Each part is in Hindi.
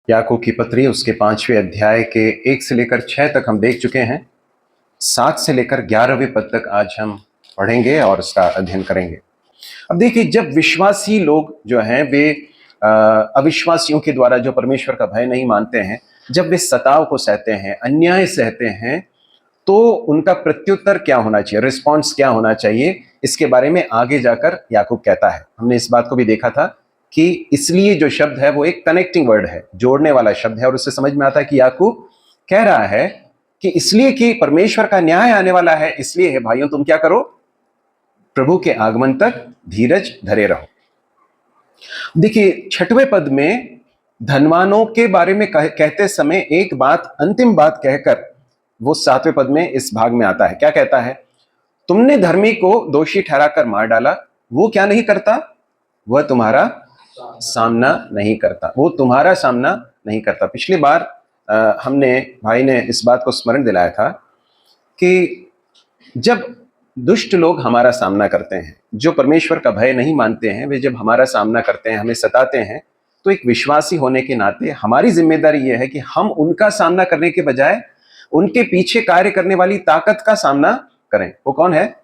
याकूब की पत्री उसके 5वें अध्याय के 1 से लेकर 6 तक हम देख चुके हैं। 7 से लेकर 11वें पद तक आज हम पढ़ेंगे और इसका अध्ययन करेंगे। अब देखिए, जब विश्वासी लोग जो हैं वे अविश्वासियों के द्वारा जो परमेश्वर का भय नहीं मानते हैं, जब वे सताव को सहते हैं, अन्याय सहते हैं, तो उनका प्रत्युत्तर क्या होना चाहिए, रिस्पॉन्स क्या होना चाहिए, इसके बारे में आगे जाकर याकूब कहता है। हमने इस बात को भी देखा था कि इसलिए जो शब्द है वो एक कनेक्टिंग वर्ड है, जोड़ने वाला शब्द है, और उससे समझ में आता है कि याकूब कह रहा है कि इसलिए कि परमेश्वर का न्याय आने वाला है, इसलिए है भाइयों तुम क्या करो, प्रभु के आगमन तक धीरज धरे रहो। देखिए, 6वें पद में धनवानों के बारे में कहते समय एक बात, अंतिम बात कहकर वो 7वें पद में इस भाग में आता है। क्या कहता है? तुमने धर्मी को दोषी ठहराकर मार डाला, वो क्या नहीं करता? वह तुम्हारा सामना नहीं करता, वो तुम्हारा सामना नहीं करता। पिछली बार हमने भाई ने इस बात को स्मरण दिलाया था कि जब दुष्ट लोग हमारा सामना करते हैं, जो परमेश्वर का भय नहीं मानते हैं, वे जब हमारा सामना करते हैं, हमें सताते हैं, तो एक विश्वासी होने के नाते हमारी जिम्मेदारी यह है कि हम उनका सामना करने के बजाय उनके पीछे कार्य करने वाली ताकत का सामना करें। वो कौन है?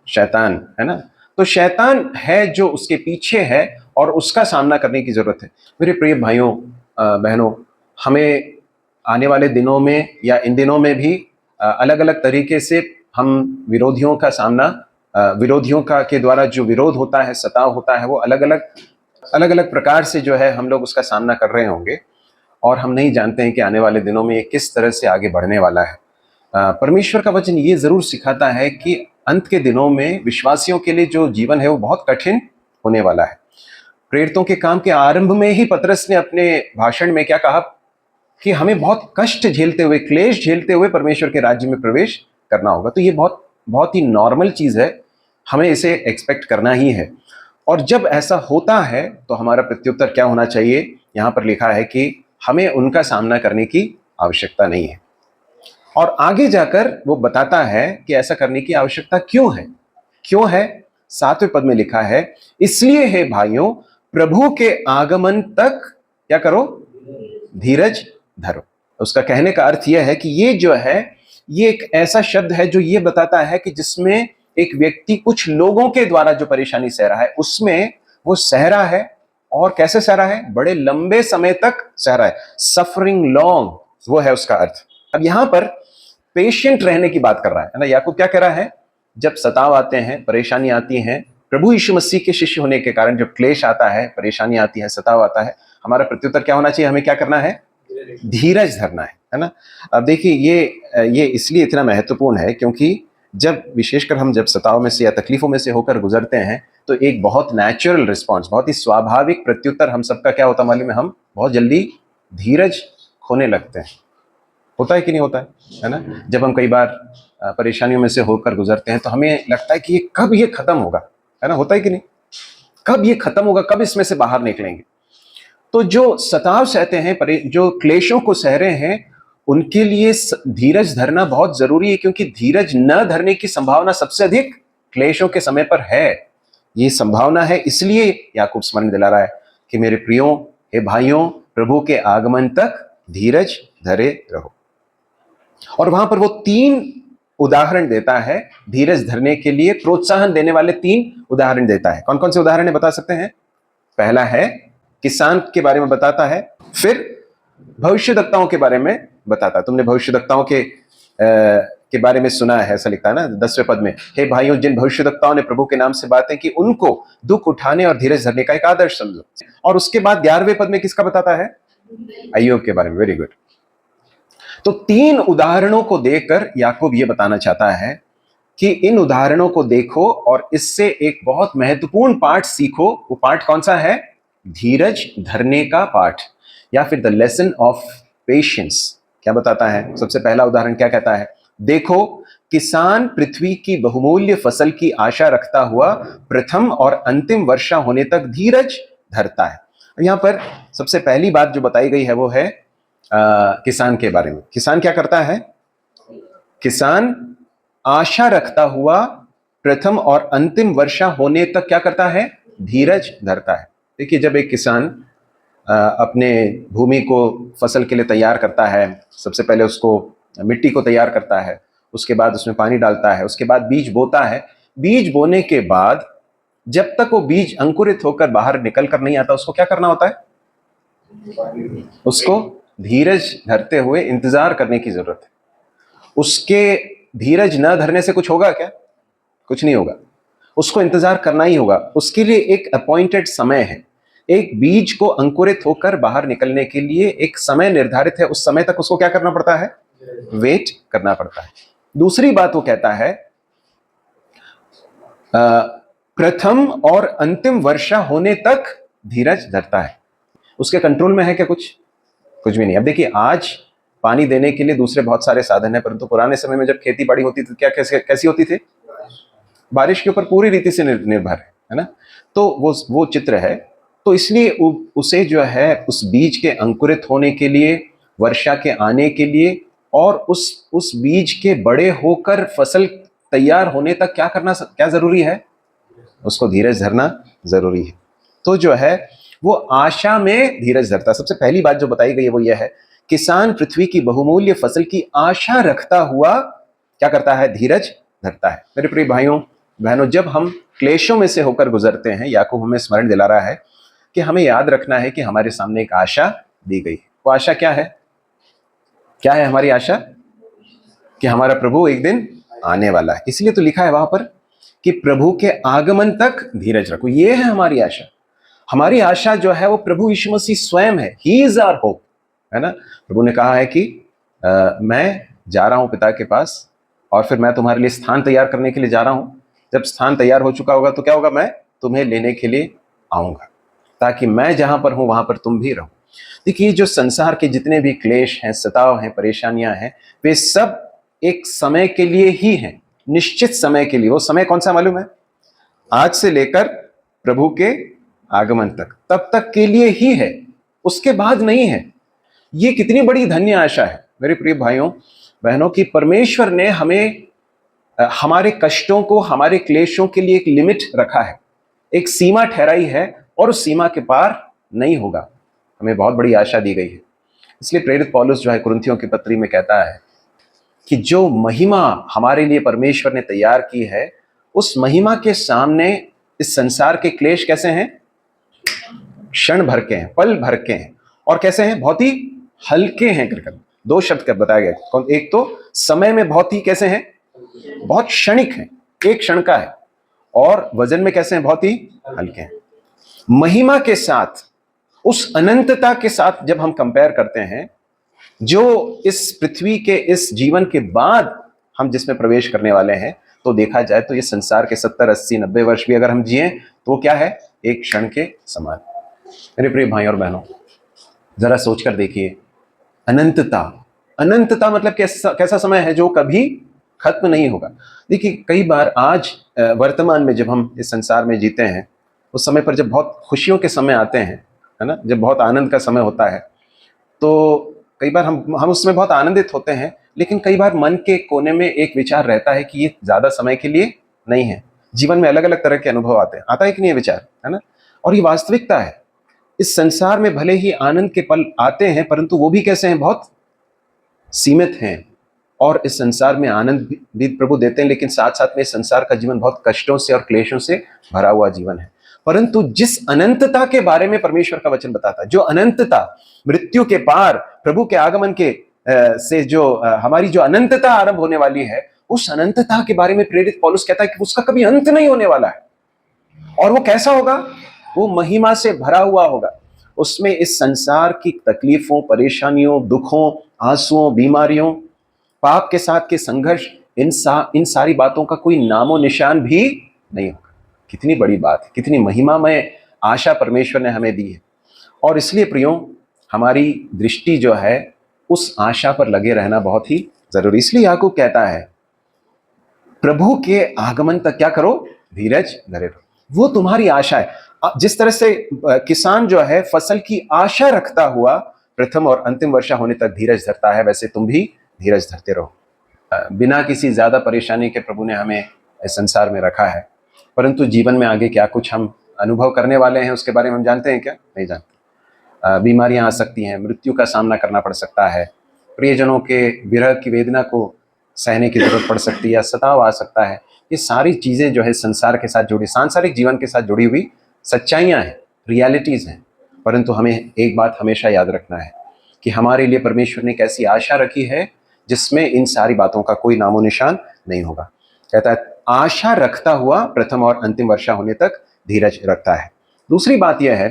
शैतान, है ना। तो शैतान है जो उसके पीछे है और उसका सामना करने की जरूरत है। मेरे प्रिय भाइयों बहनों, हमें आने वाले दिनों में या इन दिनों में भी अलग अलग तरीके से हम विरोधियों का सामना, विरोधियों का के द्वारा जो विरोध होता है, सताव होता है, वो अलग अलग प्रकार से जो है हम लोग उसका सामना कर रहे होंगे, और हम नहीं जानते हैं कि आने वाले दिनों में ये किस तरह से आगे बढ़ने वाला है। परमेश्वर का वचन ये जरूर सिखाता है कि अंत के दिनों में विश्वासियों के लिए जो जीवन है वो बहुत कठिन होने वाला है। प्रेरितों के काम के आरंभ में ही पतरस ने अपने भाषण में क्या कहा कि हमें बहुत कष्ट झेलते हुए, क्लेश झेलते हुए परमेश्वर के राज्य में प्रवेश करना होगा। तो ये बहुत बहुत ही नॉर्मल चीज है, हमें इसे एक्सपेक्ट करना ही है। और जब ऐसा होता है तो हमारा प्रत्युत्तर क्या होना चाहिए? यहां पर लिखा है कि हमें उनका सामना करने की आवश्यकता नहीं है। और आगे जाकर वो बताता है कि ऐसा करने की आवश्यकता क्यों है। क्यों है? 7वें पद में लिखा है, इसलिए है भाइयों प्रभु के आगमन तक क्या करो? धीरज धरो। उसका कहने का अर्थ यह है कि ये जो है, ये एक ऐसा शब्द है जो ये बताता है कि जिसमें एक व्यक्ति कुछ लोगों के द्वारा जो परेशानी सह रहा है, उसमें वो सह रहा है, और कैसे सह रहा है? बड़े लंबे समय तक सह रहा है, सफरिंग लॉन्ग, वो है उसका अर्थ। अब यहां पर पेशेंट रहने की बात कर रहा है ना। याकूब क्या कह रहा है? जब सताव आते हैं, परेशानी आती है, प्रभु यीशु मसीह के शिष्य होने के कारण जब क्लेश आता है, परेशानी आती है, सताव आता है, हमारा प्रत्युत्तर क्या होना चाहिए? हमें क्या करना है? धीरज धरना है ना। अब देखिए, ये इसलिए इतना महत्वपूर्ण है क्योंकि जब विशेषकर हम जब सताव में से या तकलीफों में से होकर गुजरते हैं, तो एक बहुत नेचुरल रिस्पॉन्स, बहुत ही स्वाभाविक प्रत्युत्तर हम सबका क्या होता मालूम है? हम बहुत जल्दी धीरज खोने लगते हैं। होता है कि नहीं होता है ना? जब हम कई बार परेशानियों में से होकर गुजरते हैं तो हमें लगता है कि ये कब ये खत्म होगा, है ना? होता है कि नहीं? कब ये खत्म होगा, कब इसमें से बाहर निकलेंगे? तो जो सताव सहते हैं, जो क्लेशों को सह रहे हैं, उनके लिए धीरज धरना बहुत जरूरी है, क्योंकि धीरज न धरने की संभावना सबसे अधिक क्लेशों के समय पर है। ये संभावना है, इसलिए याकूब स्मरण दिला रहा है कि मेरे प्रियो, हे भाइयों, प्रभु के आगमन तक धीरज धरे रहो। और वहां पर वो 3 उदाहरण देता है, धीरज धरने के लिए प्रोत्साहन देने वाले 3 उदाहरण देता है। कौन कौन से उदाहरण है बता सकते हैं? पहला है किसान के बारे में बताता है, फिर भविष्यद्वक्ताओं के बारे में बताता है। तुमने भविष्यद्वक्ताओं के बारे में सुना है, ऐसा लिखता है ना 10वें पद में, हे भाइयों, जिन भविष्यद्वक्ताओं ने प्रभु के नाम से बातें की, उनको दुख उठाने और धीरज धरने का एक आदर्श समझो। और उसके बाद 11वें पद में किसका बताता है? अय्यूब के बारे में। Very good. तो 3 उदाहरणों को देखकर याकूब ये बताना चाहता है कि इन उदाहरणों को देखो और इससे एक बहुत महत्वपूर्ण पाठ सीखो। वो पाठ कौन सा है? धीरज धरने का पाठ, या फिर द लेसन ऑफ पेशेंस। क्या बताता है? सबसे पहला उदाहरण क्या कहता है? देखो, किसान पृथ्वी की बहुमूल्य फसल की आशा रखता हुआ प्रथम और अंतिम वर्षा होने तक धीरज धरता है। यहां पर सबसे पहली बात जो बताई गई है वो है किसान के बारे में। किसान क्या करता है? किसान आशा रखता हुआ प्रथम और अंतिम वर्षा होने तक क्या करता है? धीरज धरता है। देखिए, जब एक किसान अपने भूमि को फसल के लिए तैयार करता है। सबसे पहले उसको मिट्टी को तैयार करता है, उसके बाद उसमें पानी डालता है, उसके बाद बीज बोता है। बीज बोने के बाद जब तक वो बीज अंकुरित होकर बाहर निकल कर नहीं आता, उसको क्या करना होता है? उसको धीरज धरते हुए इंतजार करने की जरूरत है। उसके धीरज न धरने से कुछ होगा क्या? कुछ नहीं होगा। उसको इंतजार करना ही होगा। उसके लिए एक अपॉइंटेड समय है। एक बीज को अंकुरित होकर बाहर निकलने के लिए एक समय निर्धारित है। उस समय तक उसको क्या करना पड़ता है? वेट करना पड़ता है। दूसरी बात वो कहता है, प्रथम और अंतिम वर्षा होने तक धीरज धरता है। उसके कंट्रोल में है क्या कुछ? कुछ भी नहीं। अब देखिए, आज पानी देने के लिए दूसरे बहुत सारे साधन है, परंतु पुराने समय में जब खेती बाड़ी होती थी, क्या कैसी होती थी? बारिश के ऊपर पूरी रीति से निर्भर है ना। तो वो चित्र है। तो इसलिए उसे जो है उस बीज के अंकुरित होने के लिए, वर्षा के आने के लिए और उस बीज के बड़े होकर फसल तैयार होने तक क्या जरूरी है? उसको धीरज धरना जरूरी है। तो जो है वो आशा में धीरज धरता। सबसे पहली बात जो बताई गई है वो यह है, किसान पृथ्वी की बहुमूल्य फसल की आशा रखता हुआ क्या करता है? धीरज धरता है। मेरे प्रिय भाइयों बहनों, जब हम क्लेशों में से होकर गुजरते हैं, याकूब हमें स्मरण दिला रहा है कि हमें याद रखना है कि हमारे सामने एक आशा दी गई है। वो आशा क्या है? क्या है हमारी आशा? कि हमारा प्रभु एक दिन आने वाला है। इसलिए तो लिखा है वहां पर कि प्रभु के आगमन तक धीरज रखो। ये है हमारी आशा। हमारी आशा जो है वो प्रभु यीशु मसीह स्वयं है। ही इज आवर होप, है ना। प्रभु ने कहा है कि मैं जा रहा हूं पिता के पास और फिर मैं तुम्हारे लिए स्थान तैयार करने के लिए जा रहा हूं। जब स्थान तैयार हो चुका होगा तो क्या होगा? मैं तुम्हें लेने के लिए आऊंगा, ताकि मैं जहां पर हूं वहां पर तुम भी रहो। देखिए, जो संसार के जितने भी क्लेश हैं, सताव हैं, परेशानियां हैं, वे सब एक समय के लिए ही हैं, निश्चित समय के लिए। वो समय कौन सा मालूम है? आज से लेकर प्रभु के आगमन तक, तब तक के लिए ही है, उसके बाद नहीं है। ये कितनी बड़ी धन्य आशा है मेरे प्रिय भाइयों बहनों की परमेश्वर ने हमें हमारे कष्टों को, हमारे क्लेशों के लिए एक लिमिट रखा है, एक सीमा ठहराई है और उस सीमा के पार नहीं होगा। हमें बहुत बड़ी आशा दी गई है। इसलिए प्रेरित पौलुस जो है कुरिन्थियों की पत्री में कहता है कि जो महिमा हमारे लिए परमेश्वर ने तैयार की है, उस महिमा के सामने इस संसार के क्लेश कैसे हैं? क्षण भर के हैं, पल भर के हैं। और कैसे हैं? बहुत ही हल्के हैं। कृपया दो शब्द कर बताया गया। एक तो समय में बहुत ही कैसे हैं? बहुत क्षणिक हैं, एक क्षण का है। और वजन में कैसे हैं? बहुत ही हल्के हैं। महिमा के साथ, उस अनंतता के साथ जब हम कंपेयर करते हैं, जो इस पृथ्वी के इस जीवन के बाद हम जिसमें प्रवेश करने वाले हैं, तो देखा जाए तो ये संसार के 70, 80, 90 वर्ष भी अगर हम जिए तो क्या है? एक क्षण के समान। मेरे प्रिय भाई और बहनों, जरा सोचकर देखिए, अनंतता। अनंतता मतलब कैसा समय है जो कभी खत्म नहीं होगा। देखिए, कई बार आज वर्तमान में जब हम इस संसार में जीते हैं, उस समय पर जब बहुत खुशियों के समय आते हैं, है ना, जब बहुत आनंद का समय होता है, तो कई बार हम उसमें बहुत आनंदित होते हैं। लेकिन कई बार मन के कोने में एक विचार रहता है कि ये ज्यादा समय के लिए नहीं है। जीवन में अलग अलग तरह के अनुभव आते हैं, आता है कि नहीं विचार, है ना। और ये वास्तविकता है। इस संसार में भले ही आनंद के पल आते हैं, परंतु वो भी कैसे हैं? बहुत सीमित हैं। और इस संसार में आनंद भी प्रभु देते हैं, लेकिन साथ साथ में इस संसार का जीवन बहुत कष्टों से और क्लेशों से भरा हुआ जीवन है। परंतु जिस अनंतता के बारे में परमेश्वर का वचन बताता है, जो अनंतता मृत्यु के पार प्रभु के आगमन के से जो हमारी जो अनंतता आरंभ होने वाली है, उस अनंतता के बारे में प्रेरित पौलुस कहता है कि उसका कभी अंत नहीं होने वाला है। और वो कैसा होगा? वो महिमा से भरा हुआ होगा। उसमें इस संसार की तकलीफों, परेशानियों, दुखों, आंसुओं, बीमारियों, पाप के साथ के संघर्ष, इन सारी बातों का कोई नामो निशान भी नहीं होगा। कितनी बड़ी बात है, कितनी महिमामय आशा परमेश्वर ने हमें दी है। और इसलिए प्रियो, हमारी दृष्टि जो है उस आशा पर लगे रहना बहुत ही जरूरी। इसलिए याकूब कहता है, प्रभु के आगमन तक क्या करो? धीरज धरे रहो। वो तुम्हारी आशा है। जिस तरह से किसान जो है फसल की आशा रखता हुआ प्रथम और अंतिम वर्षा होने तक धीरज धरता है, वैसे तुम भी धीरज धरते रहो। बिना किसी ज्यादा परेशानी के प्रभु ने हमें इस संसार में रखा है। परंतु जीवन में आगे क्या कुछ हम अनुभव करने वाले हैं, उसके बारे में हम जानते हैं क्या? नहीं जानते। बीमारियां आ सकती हैं, मृत्यु का सामना करना पड़ सकता है, प्रियजनों के विरह की वेदना को सहने की जरूरत पड़ सकती है, या सताव आ सकता है। ये सारी चीज़ें जो है संसार के साथ जुड़ी, सांसारिक जीवन के साथ जुड़ी हुई सच्चाइयाँ हैं, रियलिटीज़ हैं। परंतु हमें एक बात हमेशा याद रखना है कि हमारे लिए परमेश्वर ने एक ऐसी आशा रखी है जिसमें इन सारी बातों का कोई नामो निशान नहीं होगा। कहता है आशा रखता हुआ प्रथम और अंतिम वर्षा होने तक धीरज रखता है। दूसरी बात यह है,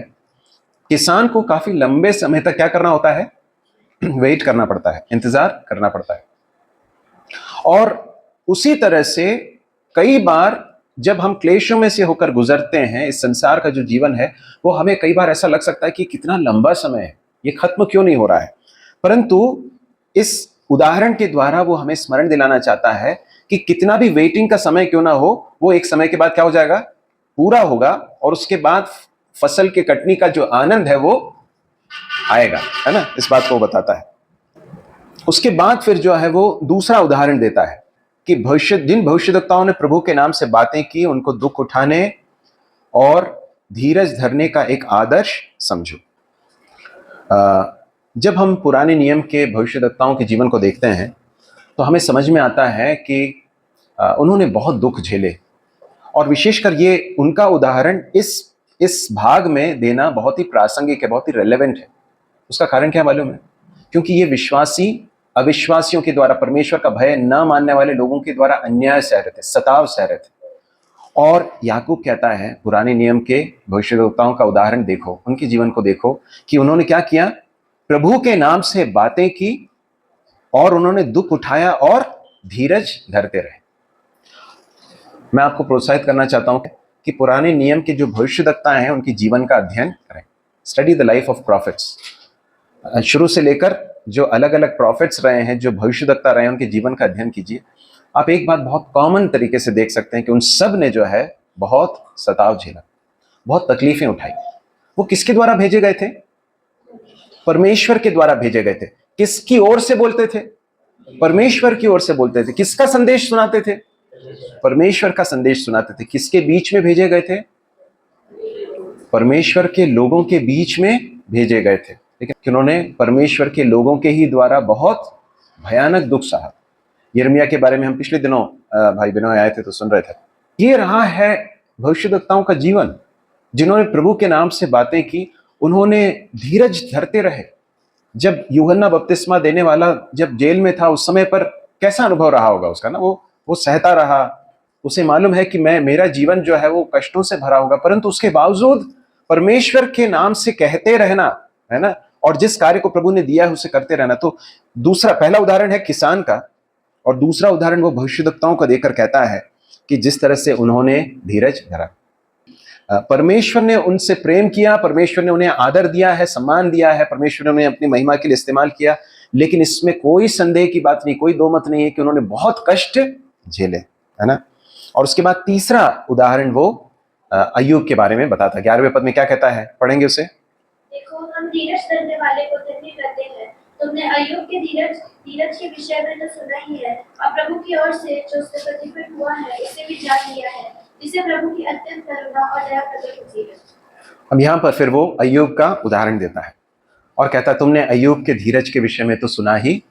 किसान को काफी लंबे समय तक क्या करना होता है? वेट करना पड़ता है, इंतजार करना पड़ता है। और उसी तरह से कई बार जब हम क्लेशों में से होकर गुजरते हैं, इस संसार का जो जीवन है वो हमें कई बार ऐसा लग सकता है कि कितना लंबा समय है, ये खत्म क्यों नहीं हो रहा है। परंतु इस उदाहरण के द्वारा वो हमें स्मरण दिलाना चाहता है कि कितना भी वेटिंग का समय क्यों ना हो, वो एक समय के बाद क्या हो जाएगा? पूरा होगा। और उसके बाद फसल के कटनी का जो आनंद है वो आएगा, है ना। इस बात को वो बताता है। उसके बाद फिर जो है वो दूसरा उदाहरण देता है कि जिन भविष्यद्वक्ताओं ने प्रभु के नाम से बातें की, उनको दुख उठाने और धीरज धरने का एक आदर्श समझो। जब हम पुराने नियम के भविष्यद्वक्ताओं के जीवन को देखते हैं तो हमें समझ में आता है कि उन्होंने बहुत दुख झेले, और विशेषकर ये उनका उदाहरण इस भाग में देना बहुत ही प्रासंगिक है, बहुत ही रेलेवेंट है। उसका कारण क्या मालूम है? क्योंकि ये विश्वासी अविश्वासियों के द्वारा, परमेश्वर का भय न मानने वाले लोगों के द्वारा अन्याय सह रहे थे, सताव सह रहे थे। और याकूब कहता है पुराने नियम के भविष्यद्वक्ताओं का उदाहरण देखो, उनके जीवन को देखो कि उन्होंने क्या किया? प्रभु के नाम से बातें की और उन्होंने दुख उठाया और धीरज धरते रहे। मैं आपको प्रोत्साहित करना चाहता हूं कि पुराने नियम के जो भविष्यद्वक्ता हैं उनके जीवन का अध्ययन करें। Study the life of profits. शुरू से लेकर जो अलग अलग प्रॉफिट्स रहे हैं, जो भविष्यद्वक्ता रहे हैं, उनके जीवन का अध्ययन कीजिए। आप एक बात बहुत कॉमन तरीके से देख सकते हैं कि उन सब ने जो है बहुत सताव झेला, बहुत तकलीफें उठाई। वो किसके द्वारा भेजे गए थे? परमेश्वर के द्वारा भेजे गए थे। किसकी ओर से बोलते थे? परमेश्वर की ओर से बोलते थे। किसका संदेश सुनाते थे? परमेश्वर का संदेश सुनाते थे। किसके बीच में भेजे गए थे? परमेश्वर के लोगों के बीच में भेजे गए थे। लेकिन उन्होंने परमेश्वर के लोगों के ही द्वारा बहुत भयानक दुख सहा। यिर्मयाह के बारे में हम पिछले दिनों भाई बिनोय आए थे तो सुन रहे थे। ये रहा है भविष्यद्वक्ताओं का जीवन, जिन्होंने प्रभु के नाम से बातें की, उन्होंने धीरज धरते रहे। जब यूहन्ना बपतिस्मा देने वाला जब जेल में था, उस समय पर कैसा अनुभव रहा होगा उसका ना? वो सहता रहा। उसे मालूम है कि मेरा जीवन जो है वो कष्टों से भरा होगा, परंतु उसके बावजूद परमेश्वर के नाम से कहते रहना, है ना, और जिस कार्य को प्रभु ने दिया है उसे करते रहना। तो पहला उदाहरण है किसान का, और दूसरा उदाहरण वो भविष्यद्वक्ताओं का देकर कहता है कि जिस तरह से उन्होंने धीरज धरा। परमेश्वर ने उनसे प्रेम किया, परमेश्वर ने उन्हें आदर दिया है, सम्मान दिया है, परमेश्वर ने उन्हें अपनी महिमा के लिए इस्तेमाल किया। लेकिन इसमें कोई संदेह की बात नहीं, कोई दो मत नहीं है कि उन्होंने बहुत कष्ट झेले, है ना। और उसके बाद तीसरा उदाहरण वो अय्यूब के बारे में बताता है। 11वें पद में क्या कहता है? पढ़ेंगे उसे। देखो, हम धीरज धरने वाले को धन्य करते हैं। तुमने अय्यूब के धीरज के विषय में तो सुना ही है, और प्रभु की ओर से जो उससे प्रतिफल हुआ है उसे भी जान लिया है, जिसे प्रभु की अत्यंत करुणा और दया प्रकट होती है। अब यहाँ पर फिर वो अय्यूब का उदाहरण देता है और कहता है तुमने अय्यूब के धीरज के विषय में तो सुना ही।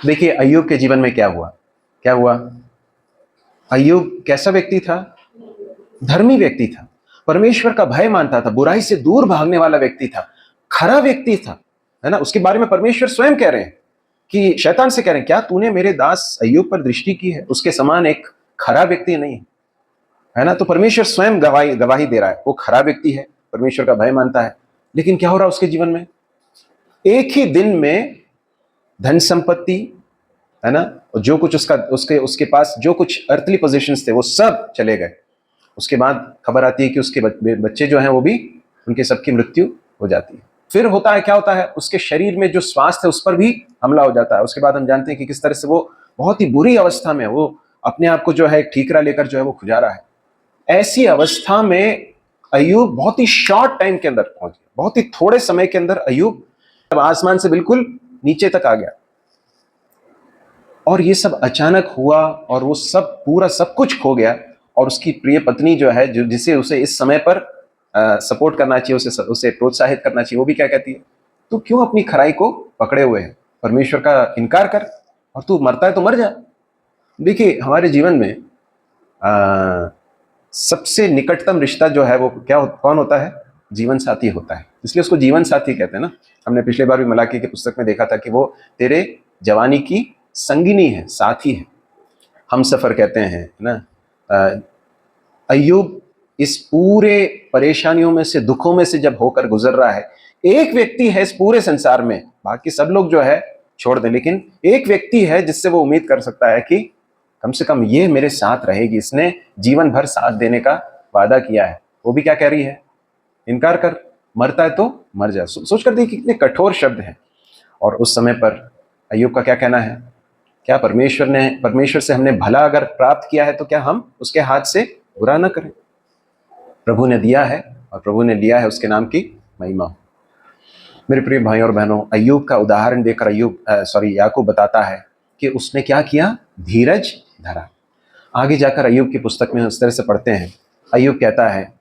देखिए अय्यूब के जीवन में क्या हुआ? क्या हुआ? अय्यूब कैसा व्यक्ति था? धर्मी व्यक्ति था, परमेश्वर का भय मानता था, बुराई से दूर भागने वाला व्यक्ति था, खरा व्यक्ति था, है ना। उसके बारे में परमेश्वर स्वयं कह रहे हैं कि शैतान से कह रहे हैं, क्या तूने मेरे दास अय्यूब पर दृष्टि की है? उसके समान एक खरा व्यक्ति नहीं है ना। तो परमेश्वर स्वयं गवाही दे रहा है, वो खरा व्यक्ति है, परमेश्वर का भय मानता है। लेकिन क्या हो रहा है उसके जीवन में? एक ही दिन में धन संपत्ति, है ना, जो कुछ उसके पास जो कुछ अर्थली पोजीशंस थे वो सब चले गए। उसके बाद खबर आती है कि उसके बच्चे जो हैं वो भी, उनके सबकी मृत्यु हो जाती है। फिर होता है, क्या होता है? उसके शरीर में जो स्वास्थ्य है उस पर भी हमला हो जाता है। उसके बाद हम जानते हैं कि किस तरह से वो बहुत ही बुरी अवस्था में, वो अपने आप को जो है ठीकरा लेकर जो है वो खुजा रहा है। ऐसी अवस्था में अय्यूब बहुत ही शॉर्ट टाइम के अंदर पहुंच गया, बहुत ही थोड़े समय के अंदर अय्यूब आसमान से बिल्कुल नीचे तक आ गया। और ये सब अचानक हुआ और वो सब पूरा सब कुछ खो गया। और उसकी प्रिय पत्नी जो है, जिसे उसे इस समय पर सपोर्ट करना चाहिए, उसे प्रोत्साहित करना चाहिए, वो भी क्या कहती है, तू क्यों अपनी खराई को पकड़े हुए है, परमेश्वर का इनकार कर और तू मरता है तो मर जा। देखिए हमारे जीवन में सबसे निकटतम रिश्ता जो है वो कौन होता है, जीवन साथी होता है, इसलिए उसको जीवन साथी कहते हैं ना। हमने पिछले बार भी मलाकी की पुस्तक में देखा था कि वो तेरे जवानी की संगिनी है, साथी है, हम सफर कहते हैं ना। अय्यूब इस पूरे परेशानियों में से, दुखों में से जब होकर गुजर रहा है, एक व्यक्ति है इस पूरे संसार में, बाकी सब लोग जो है छोड़ दें, लेकिन एक व्यक्ति है जिससे वो उम्मीद कर सकता है कि कम से कम ये मेरे साथ रहेगी, इसने जीवन भर साथ देने का वादा किया है। वो भी क्या कह रही है, इनकार कर, मरता है तो मर जा। सोच कर देखिए कितने कठोर शब्द हैं। और उस समय पर अय्यूब का क्या कहना है, क्या परमेश्वर से हमने भला अगर प्राप्त किया है तो क्या हम उसके हाथ से बुरा न करें। प्रभु ने दिया है और प्रभु ने लिया है, उसके नाम की महिमा हो। मेरे प्रिय भाइयों और बहनों, अय्यूब का उदाहरण देकर याकूब बताता है कि उसने क्या किया, धीरज धरा। आगे जाकर अय्यूब की पुस्तक में उस तरह से पढ़ते हैं, अय्यूब कहता है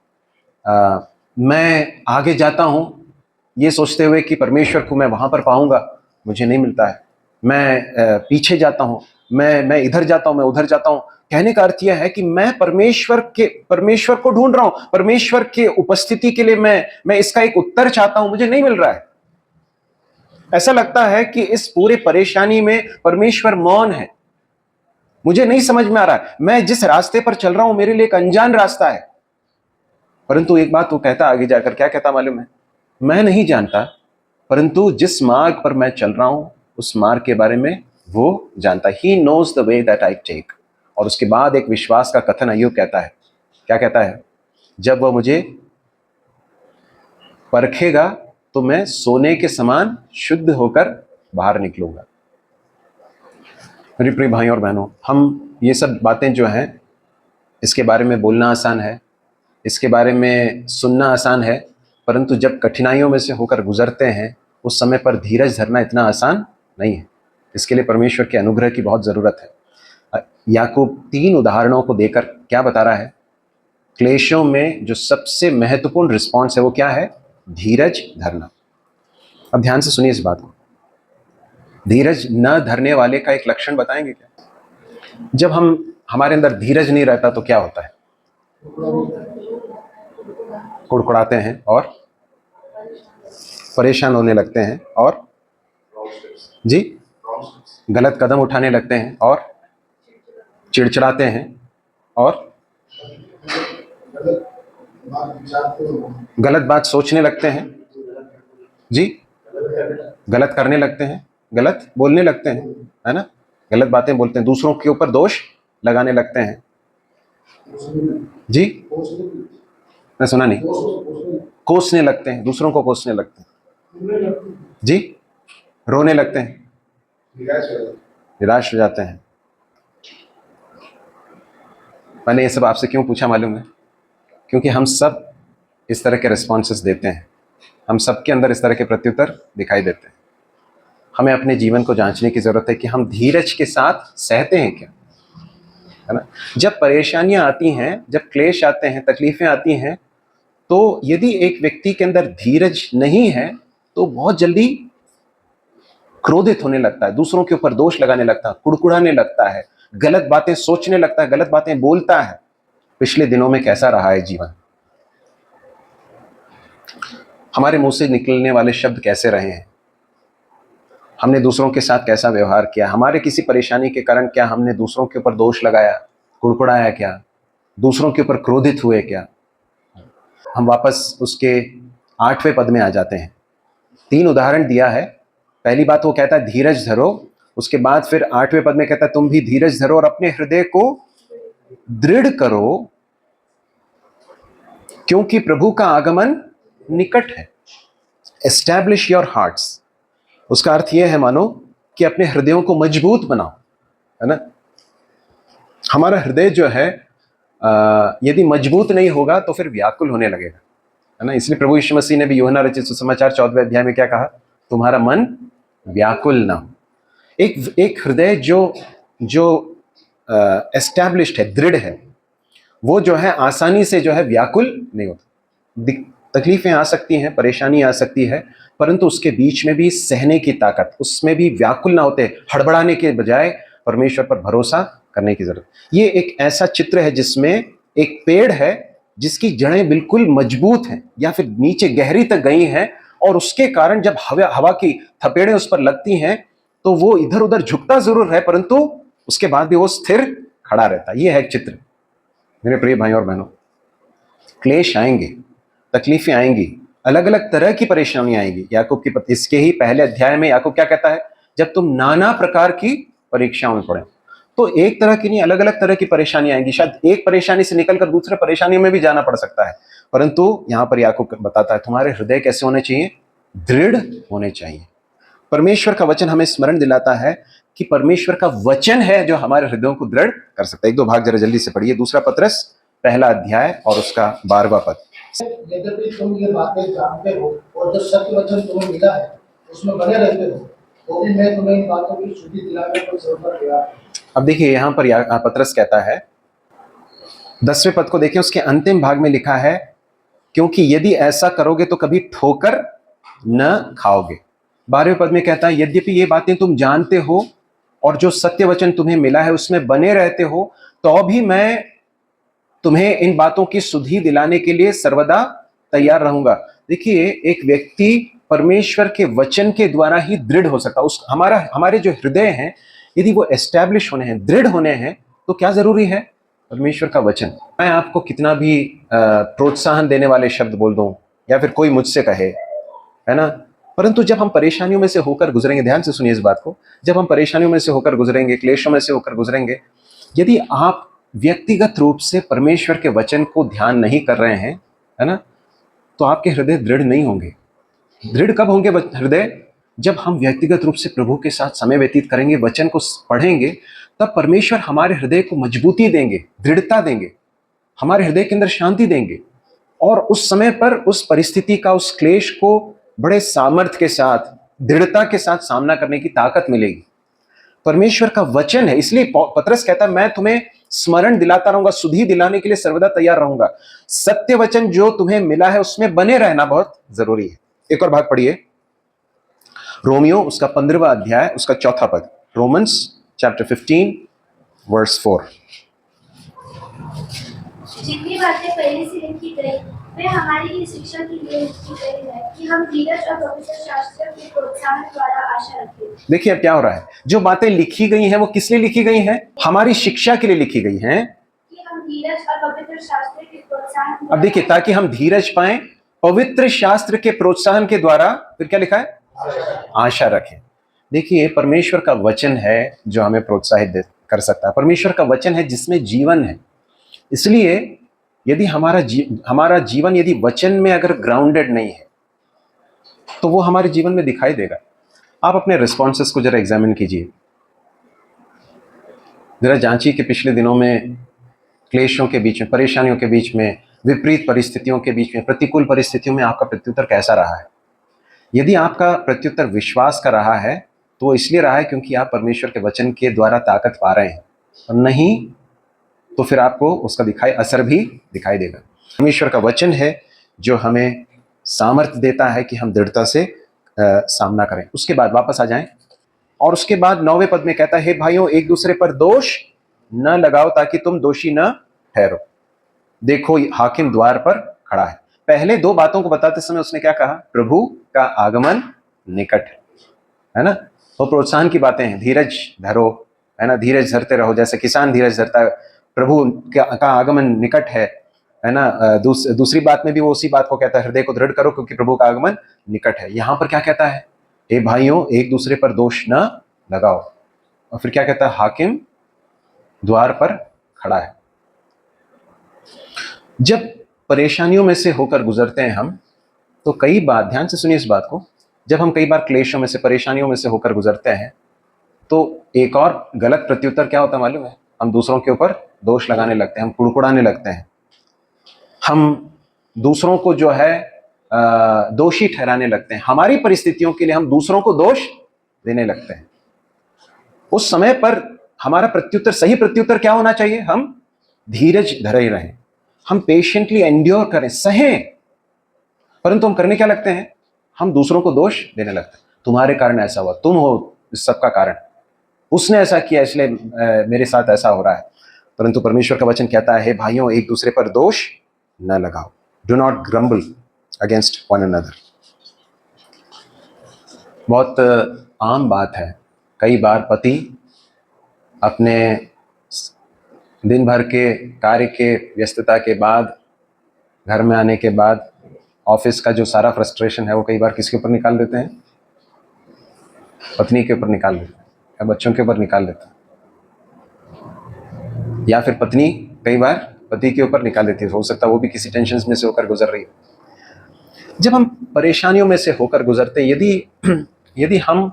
मैं आगे जाता हूं ये सोचते हुए कि परमेश्वर को मैं वहां पर पाऊंगा, मुझे नहीं मिलता है। मैं पीछे जाता हूं, मैं इधर जाता हूं, मैं उधर जाता हूं। कहने का अर्थ यह है कि मैं परमेश्वर को ढूंढ रहा हूं, परमेश्वर के उपस्थिति के लिए मैं इसका एक उत्तर चाहता हूं, मुझे नहीं मिल रहा है। ऐसा लगता है कि इस पूरे परेशानी में परमेश्वर मौन है, मुझे नहीं समझ में आ रहा है, मैं जिस रास्ते पर चल रहा हूं मेरे लिए एक अनजान रास्ता है। परंतु एक बात वो कहता आगे जाकर, क्या कहता मालूम है, मैं नहीं जानता, परंतु जिस मार्ग पर मैं चल रहा हूं उस मार्ग के बारे में वो जानता। He knows the way that I take. और उसके बाद एक विश्वास का कथन अय्यूब कहता है, क्या कहता है, जब वह मुझे परखेगा तो मैं सोने के समान शुद्ध होकर बाहर निकलूंगा। मेरे प्रिय भाइयों और बहनों, हम ये सब बातें जो हैं, इसके बारे में बोलना आसान है, इसके बारे में सुनना आसान है, परंतु जब कठिनाइयों में से होकर गुजरते हैं उस समय पर धीरज धरना इतना आसान नहीं है। इसके लिए परमेश्वर के अनुग्रह की बहुत ज़रूरत है। याकूब 3 उदाहरणों को देकर क्या बता रहा है, क्लेशों में जो सबसे महत्वपूर्ण रिस्पॉन्स है वो क्या है, धीरज धरना। अब ध्यान से सुनिए इस बात को, धीरज न धरने वाले का एक लक्षण बताएंगे क्या। जब हमारे अंदर धीरज नहीं रहता तो क्या होता है, कुड़कुड़ाते हैं और परेशान होने लगते हैं और जी गलत कदम उठाने लगते हैं और चिड़चिड़ाते हैं और गलत बात सोचने लगते हैं, जी गलत करने लगते हैं, गलत बोलने लगते हैं, है ना, गलत बातें बोलते हैं, दूसरों के ऊपर दोष लगाने लगते हैं। जी मैं सुना नहीं, कोसने लगते हैं, दूसरों को कोसने लगते हैं, जी रोने लगते हैं, निराश हो जाते हैं। मैंने ये सब आपसे क्यों पूछा मालूम है, क्योंकि हम सब इस तरह के रिस्पॉन्सेस देते हैं, हम सब के अंदर इस तरह के प्रत्युत्तर दिखाई देते हैं। हमें अपने जीवन को जांचने की जरूरत है कि हम धीरज के साथ सहते हैं क्या, है ना। जब परेशानियां आती हैं, जब क्लेश आते हैं, तकलीफें आती हैं, तो यदि एक व्यक्ति के अंदर धीरज नहीं है तो बहुत जल्दी क्रोधित होने लगता है, दूसरों के ऊपर दोष लगाने लगता है, कुड़कुड़ाने लगता है, गलत बातें सोचने लगता है, गलत बातें बोलता है। पिछले दिनों में कैसा रहा है जीवन, हमारे मुंह से निकलने वाले शब्द कैसे रहे हैं, हमने दूसरों के साथ कैसा व्यवहार किया, हमारे किसी परेशानी के कारण क्या हमने दूसरों के ऊपर दोष लगाया, कुड़कुड़ाया क्या, दूसरों के ऊपर क्रोधित हुए क्या। हम वापस उसके 8वें पद में आ जाते हैं। 3 उदाहरण दिया है। पहली बात वो कहता है धीरज धरो, उसके बाद फिर 8वें पद में कहता है तुम भी धीरज धरो और अपने हृदय को दृढ़ करो, क्योंकि प्रभु का आगमन निकट है। एस्टैब्लिश योर हार्ट्स, उसका अर्थ यह है मानो कि अपने हृदयों को मजबूत बनाओ, है ना। हमारा हृदय जो है यदि मजबूत नहीं होगा तो फिर व्याकुल होने लगेगा, है ना। इसलिए प्रभु यीशु मसीह ने भी यूहन्ना रचित सुसमाचार 14वें अध्याय में क्या कहा, तुम्हारा मन व्याकुल ना हो। एक हृदय जो एस्टैब्लिश्ड है, दृढ़ है, वो जो है आसानी से जो है व्याकुल नहीं होता। तकलीफें आ सकती हैं, परेशानी आ सकती है, परंतु उसके बीच में भी सहने की ताकत, उसमें भी व्याकुल ना होते, हड़बड़ाने के बजाय परमेश्वर पर भरोसा करने की जरूरत। ये एक ऐसा चित्र है जिसमें एक पेड़ है जिसकी जड़ें बिल्कुल मजबूत हैं या फिर नीचे गहरी तक गई हैं, और उसके कारण जब हवा की थपेड़े उस पर लगती हैं तो वो इधर उधर झुकता जरूर है, परंतु उसके बाद भी वो स्थिर खड़ा रहता है। ये है एक चित्र। मेरे प्रिय भाइयों और बहनों, क्लेश आएंगे, तकलीफें आएंगी, अलग अलग तरह की परेशानियां आएंगी। याकूब की इसके ही पहले अध्याय में याकूब क्या कहता है, जब तुम नाना प्रकार की परीक्षाओं में पड़े, तो एक तरह की नहीं, अलग अलग तरह की परेशानी आएंगी। शायद एक परेशानी से निकलकर दूसरे परेशानी में भी जाना पड़ सकता है, परंतु यहां पर याकूब बताता है तुम्हारे हृदय कैसे होने चाहिए, दृढ़ होने चाहिए। परमेश्वर का वचन हमें स्मरण दिलाता है कि परमेश्वर का वचन है जो हमारे हृदयों को दृढ़ कर सकता है। एक दो भाग जरा जल्दी से पढ़िए। दूसरा पत्रस पहला अध्याय और उसका 12वां पद। यद्यपि तुम ये बातें जानते हो और जो सत्य वचन तुम्हें मिला है उसमें बने रहते हो, तो भी मैं तुम्हें इन बातों की शुद्धि दिलाने को जरूरत गया। अब देखिए यहां पर पत्रस कहता है, 10वें पद को देखें, उसके अंतिम भाग में लिखा है क्योंकि यदि ऐसा करोगे तो कभी ठोकर न खाओगे। 12वें पद में कहता है यद्यपि ये बातें तुम जानते हो और जो सत्य वचन तुम्हें मिला है उसमें बने रहते हो, तो भी मैं तुम्हें इन बातों की सुधि दिलाने के लिए सर्वदा तैयार रहूंगा। देखिए एक व्यक्ति परमेश्वर के वचन के द्वारा ही दृढ़ हो सकता है। हमारे जो हृदय हैं यदि वो एस्टैब्लिश होने हैं, दृढ़ होने हैं, तो क्या जरूरी है, परमेश्वर का वचन। मैं आपको कितना भी प्रोत्साहन देने वाले शब्द बोल दूं या फिर कोई मुझसे कहे, है ना, परंतु जब हम परेशानियों में से होकर गुजरेंगे, ध्यान से सुनिए इस बात को, जब हम परेशानियों में से होकर गुजरेंगे, क्लेशों में से होकर गुजरेंगे, यदि आप व्यक्तिगत रूप से परमेश्वर के वचन को ध्यान नहीं कर रहे हैं, है ना, तो आपके हृदय दृढ़ नहीं होंगे। दृढ़ कब होंगे हृदय, जब हम व्यक्तिगत रूप से प्रभु के साथ समय व्यतीत करेंगे, वचन को पढ़ेंगे, तब परमेश्वर हमारे हृदय को मजबूती देंगे, दृढ़ता देंगे, हमारे हृदय के अंदर शांति देंगे, और उस समय पर उस परिस्थिति का, उस क्लेश को बड़े सामर्थ्य के साथ, दृढ़ता के साथ सामना करने की ताकत मिलेगी। परमेश्वर का वचन है, इसलिए पत्रस कहता है मैं तुम्हें स्मरण दिलाता रहूंगा, सुधि दिलाने के लिए सर्वदा तैयार रहूंगा। सत्य वचन जो तुम्हें मिला है उसमें बने रहना बहुत जरूरी है। एक और भाग पढ़िए, रोमियो उसका 15वां अध्याय उसका 4था पद। Romans chapter 15 verse 4। जितनी बातें पहले से लिखी गई वे हमारी ही शिक्षा के लिए लिखी गई है कि हम धीरज और पवित्र शास्त्र के प्रोत्साहन द्वारा आशा रखें। देखिए अब क्या हो रहा है, जो बातें लिखी गई हैं वो किस लिए लिखी गई हैं, हमारी शिक्षा के लिए लिखी गई हैं, कि हम धीरज और पवित्र शास्त्र के प्रोत्साहन। अब देखिए, ताकि हम धीरज पाएं, पवित्र शास्त्र के प्रोत्साहन के द्वारा, फिर क्या लिखा है, आशा रखें। देखिए परमेश्वर का वचन है जो हमें प्रोत्साहित कर सकता है, परमेश्वर का वचन है जिसमें जीवन है। इसलिए यदि हमारा जीवन यदि वचन में अगर ग्राउंडेड नहीं है तो वो हमारे जीवन में दिखाई देगा। आप अपने रिस्पॉन्सेस को जरा एग्जामिन कीजिए, जरा जांचिए कि पिछले दिनों में क्लेशों के बीच में, परेशानियों के बीच में, विपरीत परिस्थितियों के बीच में, प्रतिकूल परिस्थितियों में आपका प्रत्युत्तर कैसा रहा है। यदि आपका प्रत्युत्तर विश्वास का रहा है तो वो इसलिए रहा है क्योंकि आप परमेश्वर के वचन के द्वारा ताकत पा रहे हैं, और नहीं तो फिर आपको उसका असर भी दिखाई देगा। परमेश्वर का वचन है जो हमें सामर्थ्य देता है कि हम दृढ़ता से सामना करें। उसके बाद वापस आ जाएं, और उसके बाद 9वें पद में कहता है हे भाइयों एक दूसरे पर दोष न लगाओ ताकि तुम दोषी न ठहरो, देखो हाकिम द्वार पर खड़ा है। पहले दो बातों को बताते समय उसने क्या कहा, प्रभु का आगमन निकट है ना, वो प्रोत्साहन की बातें हैं, धीरज धरो, है ना, धीरज धरते रहो, जैसे किसान धीरज धरता है, प्रभु का आगमन निकट है ना। दूसरी बात में भी वो उसी बात को कहता है, हृदय को दृढ़ करो क्योंकि प्रभु का आगमन निकट है। यहां पर क्या कहता है, हे भाइयों एक दूसरे पर दोष न लगाओ, और फिर क्या कहता है, हाकिम द्वार पर खड़ा है। जब परेशानियों में से होकर गुजरते हैं हम, तो कई बार, ध्यान से सुनिए इस बात को, जब हम कई बार क्लेशों में से, परेशानियों में से होकर गुजरते हैं तो एक और गलत प्रत्युत्तर क्या होता है मालूम है, हम दूसरों के ऊपर दोष लगाने लगते हैं, हम कुड़कुड़ाने लगते हैं, हम दूसरों को जो है दोषी ठहराने लगते हैं, हमारी परिस्थितियों के लिए हम दूसरों को दोष देने लगते हैं। उस समय पर हमारा प्रत्युत्तर, सही प्रत्युत्तर क्या होना चाहिए, हम धीरज धरे रहें, हम पेशेंटली एंड्योर करें, सहें, परंतु हम करने क्या लगते हैं? हम दूसरों को दोष देने लगते हैं। तुम्हारे कारण ऐसा हुआ, तुम हो इस सब का कारण, उसने ऐसा किया इसलिए मेरे साथ ऐसा हो रहा है। परंतु परमेश्वर का वचन कहता है, भाइयों एक दूसरे पर दोष न लगाओ, do not grumble against one another. बहुत आम बात है, कई बार पति अपने दिन भर के कार्य के व्यस्तता के बाद, घर में आने के बाद, ऑफिस का जो सारा फ्रस्ट्रेशन है वो कई बार किसके ऊपर निकाल देते हैं? पत्नी के ऊपर निकाल देते हैं या बच्चों के ऊपर निकाल देते हैं, या फिर पत्नी कई बार पति के ऊपर निकाल देती है। हो सकता है वो भी किसी टेंशन में से होकर गुजर रही है। जब हम परेशानियों में से होकर गुजरते, यदि हम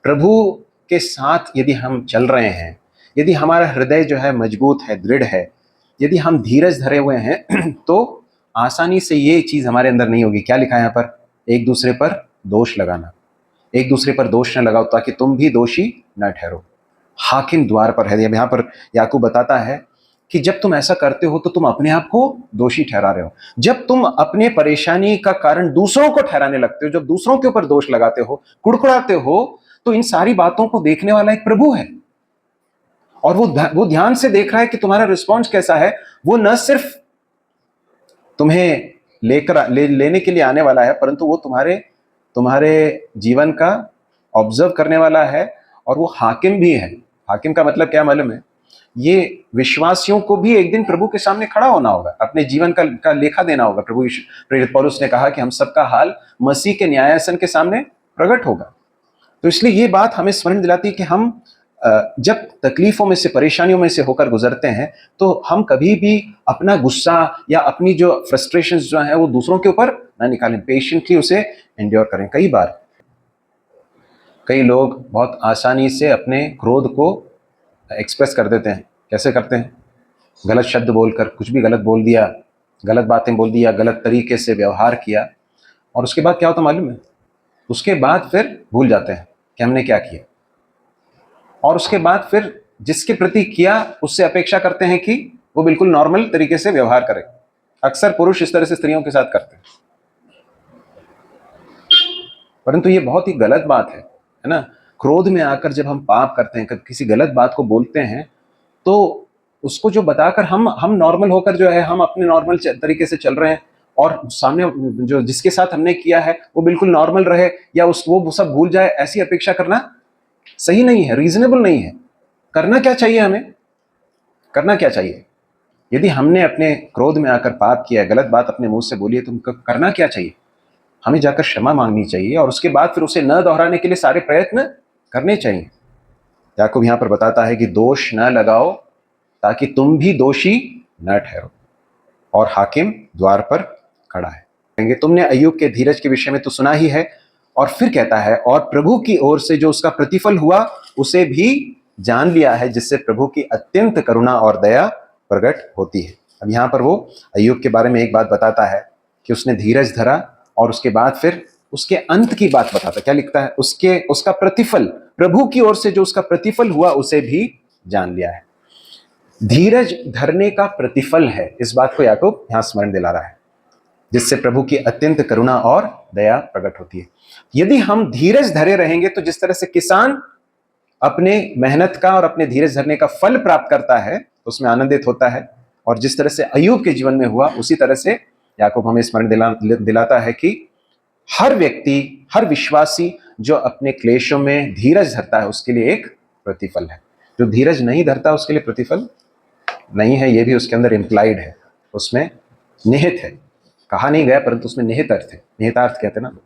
प्रभु के साथ यदि हम चल रहे हैं, यदि हमारा हृदय जो है मजबूत है, दृढ़ है, यदि हम धीरज धरे हुए हैं तो आसानी से ये चीज हमारे अंदर नहीं होगी। क्या लिखा है यहाँ पर? एक दूसरे पर दोष लगाना। एक दूसरे पर दोष न लगाओ ताकि तुम भी दोषी न ठहरो। हाकिम द्वार पर है। यहाँ पर याकूब बताता है कि जब तुम ऐसा करते हो तो तुम अपने आप को दोषी ठहरा रहे हो। जब तुम अपने परेशानी का कारण दूसरों को ठहराने लगते हो, जब दूसरों के ऊपर दोष लगाते हो, कुड़कुड़ाते हो, तो इन सारी बातों को देखने वाला एक प्रभु है और वो ध्यान से देख रहा है कि तुम्हारा रिस्पॉन्स कैसा है। वो न सिर्फ तुम्हें लेने के लिए आने वाला है, परंतु वो तुम्हारे जीवन का ऑब्जर्व करने वाला है और वो हाकिम भी है। हाकिम का मतलब क्या मालूम है? ये विश्वासियों को भी एक दिन प्रभु के सामने खड़ा होना होगा, अपने जीवन का लेखा देना होगा। प्रभु प्रेरित पौलुस ने कहा कि हम सबका हाल मसीह के न्यायासन के सामने प्रकट होगा। तो इसलिए ये बात हमें स्मरण दिलाती है कि हम जब तकलीफों में से, परेशानियों में से होकर गुजरते हैं तो हम कभी भी अपना गुस्सा या अपनी जो फ्रस्ट्रेशंस जो है वो दूसरों के ऊपर ना निकालें, पेशेंटली उसे एंड्योर करें। कई लोग बहुत आसानी से अपने क्रोध को एक्सप्रेस कर देते हैं। कैसे करते हैं? गलत शब्द बोलकर, कुछ भी गलत बोल दिया, गलत बातें बोल दिया, गलत तरीके से व्यवहार किया, और उसके बाद क्या होता मालूम है? उसके बाद फिर भूल जाते हैं कि हमने क्या किया, और उसके बाद फिर जिसके प्रति किया उससे अपेक्षा करते हैं कि वो बिल्कुल नॉर्मल तरीके से व्यवहार करे। अक्सर पुरुष इस तरह से स्त्रियों के साथ करते हैं, परंतु ये बहुत ही गलत बात है ना। क्रोध में आकर जब हम पाप करते हैं, किसी गलत बात को बोलते हैं, तो उसको जो बताकर हम नॉर्मल होकर जो है हम अपने नॉर्मल तरीके से चल रहे हैं, और सामने जो जिसके साथ हमने किया है वो बिल्कुल नॉर्मल रहे या वो सब भूल जाए, ऐसी अपेक्षा करना सही नहीं है, रीजनेबल नहीं है। करना क्या चाहिए? हमें करना क्या चाहिए? यदि हमने अपने क्रोध में आकर पाप किया, गलत बात अपने मुंह से बोली है, तो हमको करना क्या चाहिए? हमें जाकर क्षमा मांगनी चाहिए और उसके बाद फिर उसे न दोहराने के लिए सारे प्रयत्न करने चाहिए। याकूब यहाँ पर बताता है कि दोष न लगाओ ताकि तुम भी दोषी न ठहरो, और हाकिम द्वार पर खड़ा है। तुमने अय्यूब के धीरज के विषय में तो सुना ही है, और फिर कहता है, और प्रभु की ओर से जो उसका प्रतिफल हुआ उसे भी जान लिया है, जिससे प्रभु की अत्यंत करुणा और दया प्रकट होती है। अब यहाँ पर वो अय्यूब के बारे में एक बात बताता है कि उसने धीरज धरा, और उसके बाद फिर उसके अंत की बात बताता। क्या लिखता है? उसका प्रतिफल, प्रभु की ओर से जो उसका प्रतिफल हुआ उसे भी जान लिया है। धीरज धरने का प्रतिफल है, इस बात को याकूब यहां स्मरण दिला रहा है, जिससे प्रभु की अत्यंत करुणा और दया प्रकट होती है। यदि हम धीरज धरे रहेंगे तो जिस तरह से किसान अपने मेहनत का और अपने धीरज धरने का फल प्राप्त करता है तो उसमें आनंदित होता है, और जिस तरह से अय्यूब के जीवन में हुआ, उसी तरह से याकूब हमें स्मरण दिलाता है कि हर व्यक्ति, हर विश्वासी जो अपने क्लेशों में धीरज धरता है उसके लिए एक प्रतिफल है। जो धीरज नहीं धरता उसके लिए प्रतिफल नहीं है। ये भी उसके अंदर इम्प्लाइड है, उसमें निहित है, कहा नहीं गया परंतु उसमें निहित अर्थ है। निहितार्थ कहते हैं ना।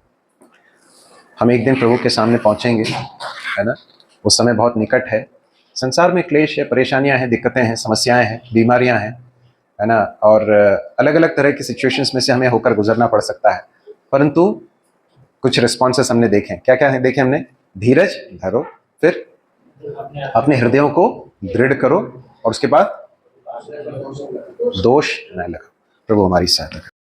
हम एक दिन प्रभु के सामने पहुंचेंगे, है ना। उस समय बहुत निकट है। संसार में क्लेश है, परेशानियां हैं, दिक्कतें हैं, समस्याएं हैं, बीमारियां हैं, है ना, और अलग अलग तरह की सिचुएशंस में से हमें होकर गुजरना पड़ सकता है। परंतु कुछ रिस्पॉन्सेस हमने देखे। क्या क्या है देखे हमने? धीरज धरो, फिर अपने हृदयों को दृढ़ करो, और उसके बाद दोष न लगाओ। प्रभु हमारी सहायता करें।